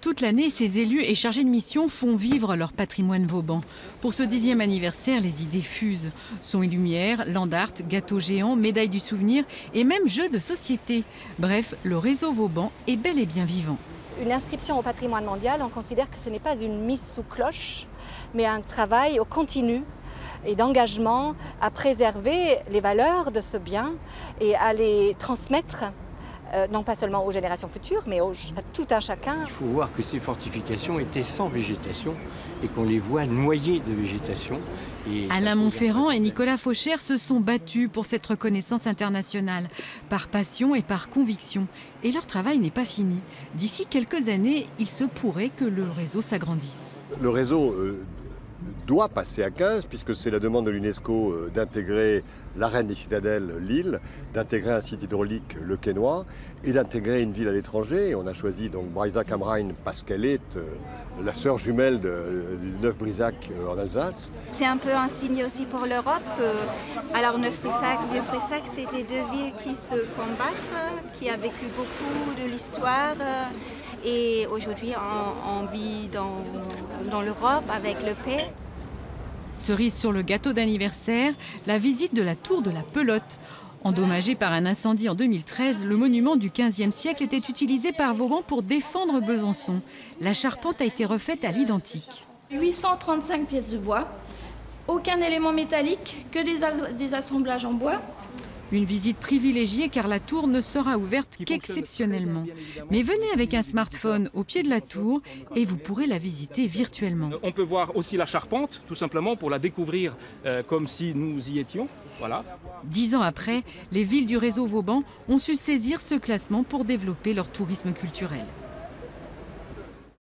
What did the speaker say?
Toute l'année, ces élus et chargés de mission font vivre leur patrimoine vauban. Pour ce 10e anniversaire, les idées fusent. Sons et lumières, land art, gâteaux géants, médailles du souvenir et même jeux de société. Bref, le réseau Vauban est bel et bien vivant. Une inscription au patrimoine mondial, on considère que ce n'est pas une mise sous cloche, mais un travail au continu et d'engagement à préserver les valeurs de ce bien et à les transmettre. Non pas seulement aux générations futures, mais à tout un chacun. Il faut voir que ces fortifications étaient sans végétation et qu'on les voit noyées de végétation. Alain Montferrand et Nicolas Fauchère se sont battus pour cette reconnaissance internationale, par passion et par conviction. Et leur travail n'est pas fini. D'ici quelques années, il se pourrait que le réseau s'agrandisse. Le réseau doit passer à 15, puisque c'est la demande de l'UNESCO d'intégrer l'arène des citadelles, l'île, d'intégrer un site hydraulique, le Quesnoy, et d'intégrer une ville à l'étranger. On a choisi donc Breisach am Rhein parce qu'elle est la sœur jumelle du Neuf-Brisach en Alsace. C'est un peu un signe aussi pour l'Europe que, alors Neuf-Brisach, Vieux-Brisach, c'était deux villes qui se combattent, qui a vécu beaucoup de l'histoire. Et aujourd'hui, on vit dans l'Europe avec le paix. Cerise sur le gâteau d'anniversaire, la visite de la tour de la Pelote. Endommagé par un incendie en 2013, le monument du XVe siècle était utilisé par Vauban pour défendre Besançon. La charpente a été refaite à l'identique. 835 pièces de bois, aucun élément métallique, que des assemblages en bois. Une visite privilégiée car la tour ne sera ouverte qu'exceptionnellement. Mais venez avec un smartphone au pied de la tour et vous pourrez la visiter virtuellement. On peut voir aussi la charpente, tout simplement pour la découvrir comme si nous y étions. Voilà. 10 ans après, les villes du réseau Vauban ont su saisir ce classement pour développer leur tourisme culturel.